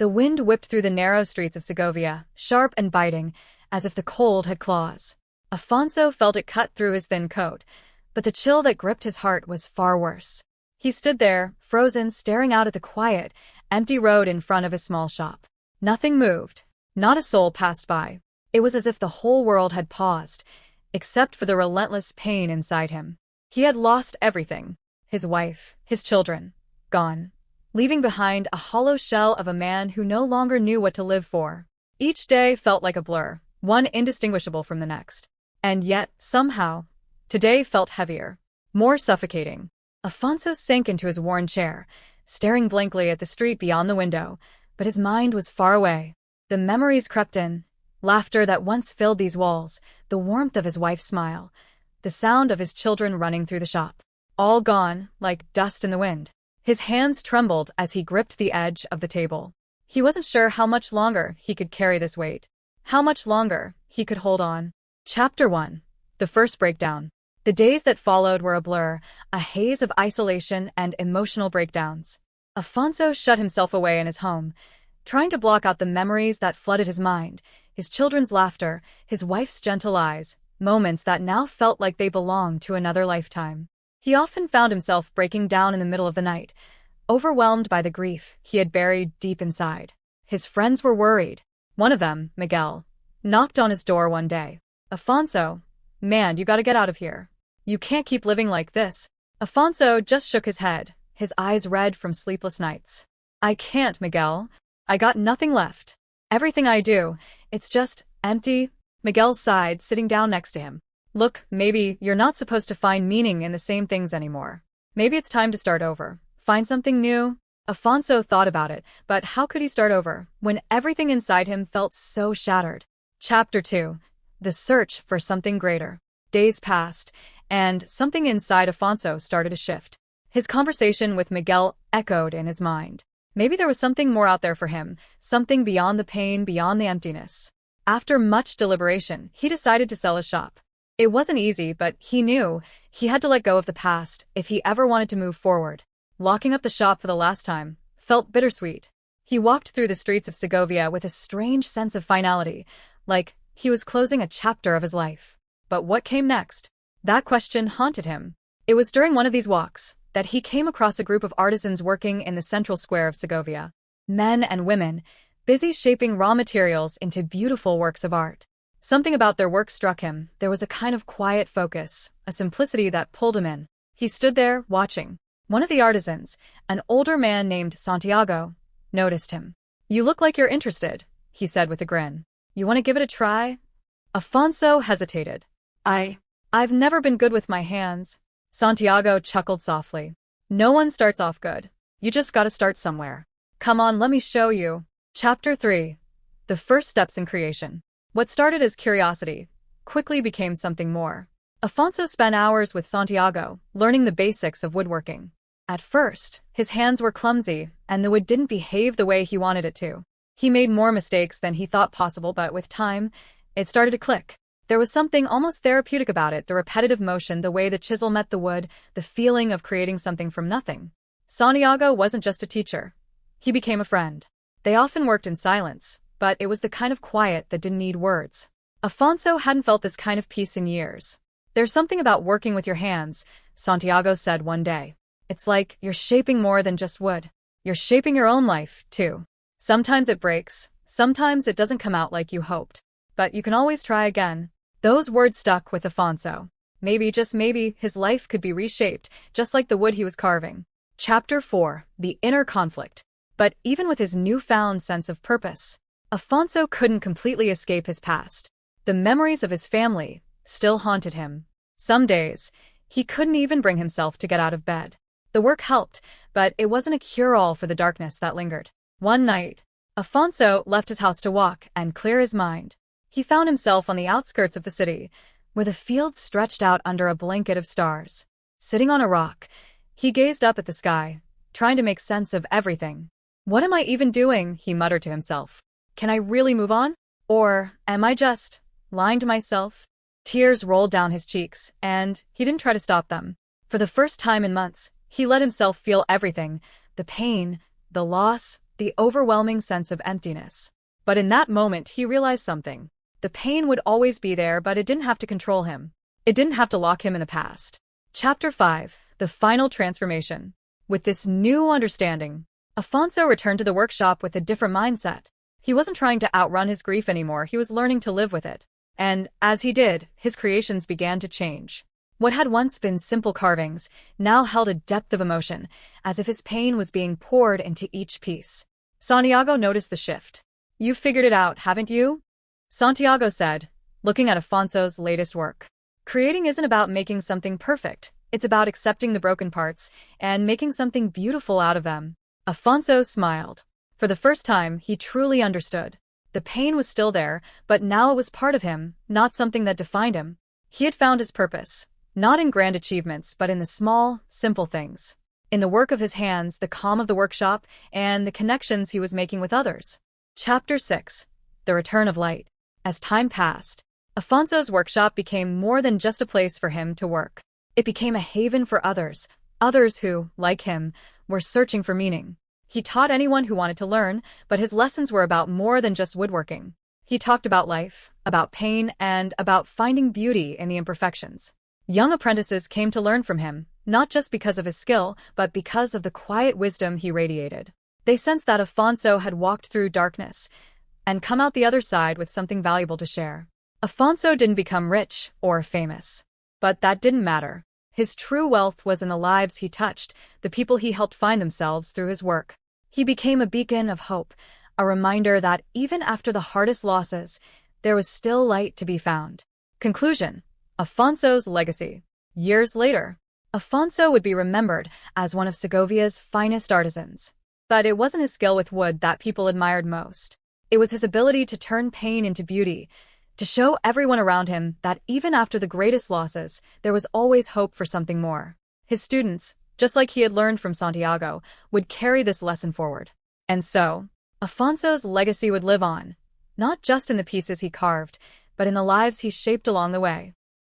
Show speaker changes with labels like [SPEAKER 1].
[SPEAKER 1] The wind whipped through the narrow streets of Segovia, sharp and biting, as if the cold had claws. Afonso felt it cut through his thin coat, but the chill that gripped his heart was far worse. He stood there, frozen, staring out at the quiet, empty road in front of his small shop. Nothing moved. Not a soul passed by. It was as if the whole world had paused, except for the relentless pain inside him. He had lost everything. His wife, his children, gone, leaving behind a hollow shell of a man who no longer knew what to live for. Each day felt like a blur, one indistinguishable from the next. And yet, somehow, today felt heavier, more suffocating. Afonso sank into his worn chair, staring blankly at the street beyond the window, but his mind was far away. The memories crept in, laughter that once filled these walls, the warmth of his wife's smile, the sound of his children running through the shop. All gone, like dust in the wind. His hands trembled as he gripped the edge of the table. He wasn't sure how much longer he could carry this weight, how much longer he could hold on. Chapter 1. The First Breakdown. The days that followed were a blur, a haze of isolation and emotional breakdowns. Afonso shut himself away in his home, trying to block out the memories that flooded his mind, his children's laughter, his wife's gentle eyes, moments that now felt like they belonged to another lifetime. He often found himself breaking down in the middle of the night, overwhelmed by the grief he had buried deep inside. His friends were worried. One of them, Miguel, knocked on his door one day. "Afonso, man, you gotta get out of here. You can't keep living like this." Afonso just shook his head, his eyes red from sleepless nights. "I can't, Miguel. I got nothing left. Everything I do, it's just empty." Miguel sighed, sitting down next to him. "Look, maybe you're not supposed to find meaning in the same things anymore. Maybe it's time to start over. Find something new." Afonso thought about it, but how could he start over when everything inside him felt so shattered? Chapter 2. The Search for Something Greater. Days passed, and something inside Afonso started to shift. His conversation with Miguel echoed in his mind. Maybe there was something more out there for him, something beyond the pain, beyond the emptiness. After much deliberation, he decided to sell his shop. It wasn't easy, but he knew he had to let go of the past if he ever wanted to move forward. Locking up the shop for the last time felt bittersweet. He walked through the streets of Segovia with a strange sense of finality, like he was closing a chapter of his life. But what came next? That question haunted him. It was during one of these walks that he came across a group of artisans working in the central square of Segovia. Men and women, busy shaping raw materials into beautiful works of art. Something about their work struck him. There was a kind of quiet focus, a simplicity that pulled him in. He stood there, watching. One of the artisans, an older man named Santiago, noticed him. "You look like you're interested," he said with a grin. "You want to give it a try?" Afonso hesitated. I've never been good with my hands." Santiago chuckled softly. "No one starts off good. You just gotta start somewhere. Come on, let me show you." Chapter 3. The First Steps in Creation. What started as curiosity quickly became something more. Afonso spent hours with Santiago, learning the basics of woodworking. At first, his hands were clumsy, and the wood didn't behave the way he wanted it to. He made more mistakes than he thought possible, but with time, it started to click. There was something almost therapeutic about it, the repetitive motion, the way the chisel met the wood, the feeling of creating something from nothing. Santiago wasn't just a teacher. He became a friend. They often worked in silence, but it was the kind of quiet that didn't need words. Afonso hadn't felt this kind of peace in years. "There's something about working with your hands," Santiago said one day. "It's like you're shaping more than just wood. You're shaping your own life, too. Sometimes it breaks, sometimes it doesn't come out like you hoped. But you can always try again." Those words stuck with Afonso. Maybe, just maybe, his life could be reshaped, just like the wood he was carving. Chapter 4. The Inner Conflict. But even with his newfound sense of purpose, Afonso couldn't completely escape his past. The memories of his family still haunted him. Some days, he couldn't even bring himself to get out of bed. The work helped, but it wasn't a cure-all for the darkness that lingered. One night, Afonso left his house to walk and clear his mind. He found himself on the outskirts of the city, where the fields stretched out under a blanket of stars. Sitting on a rock, he gazed up at the sky, trying to make sense of everything. "What am I even doing?" he muttered to himself. "Can I really move on? Or am I just lying to myself?" Tears rolled down his cheeks, and he didn't try to stop them. For the first time in months, he let himself feel everything: the pain, the loss, the overwhelming sense of emptiness. But in that moment, he realized something. The pain would always be there, but it didn't have to control him. It didn't have to lock him in the past. Chapter 5. The Final Transformation. With this new understanding, Afonso returned to the workshop with a different mindset. He wasn't trying to outrun his grief anymore, he was learning to live with it. And, as he did, his creations began to change. What had once been simple carvings now held a depth of emotion, as if his pain was being poured into each piece. Santiago noticed the shift. "You've figured it out, haven't you?" Santiago said, looking at Afonso's latest work. "Creating isn't about making something perfect, it's about accepting the broken parts and making something beautiful out of them." Afonso smiled. For the first time, he truly understood. The pain was still there, but now it was part of him, not something that defined him. He had found his purpose, not in grand achievements, but in the small, simple things. In the work of his hands, the calm of the workshop, and the connections he was making with others. Chapter 6. The Return of Light. As time passed, Afonso's workshop became more than just a place for him to work. It became a haven for others who, like him, were searching for meaning. He taught anyone who wanted to learn, but his lessons were about more than just woodworking. He talked about life, about pain, and about finding beauty in the imperfections. Young apprentices came to learn from him, not just because of his skill, but because of the quiet wisdom he radiated. They sensed that Afonso had walked through darkness and come out the other side with something valuable to share. Afonso didn't become rich or famous, but that didn't matter. His true wealth was in the lives he touched, the people he helped find themselves through his work. He became a beacon of hope, a reminder that even after the hardest losses, there was still light to be found. Conclusion. Afonso's legacy. Years later, Afonso would be remembered as one of Segovia's finest artisans. But it wasn't his skill with wood that people admired most. It was his ability to turn pain into beauty, to show everyone around him that even after the greatest losses, there was always hope for something more. His students, just like he had learned from Santiago, would carry this lesson forward. And so, Afonso's legacy would live on, not just in the pieces he carved, but in the lives he shaped along the way.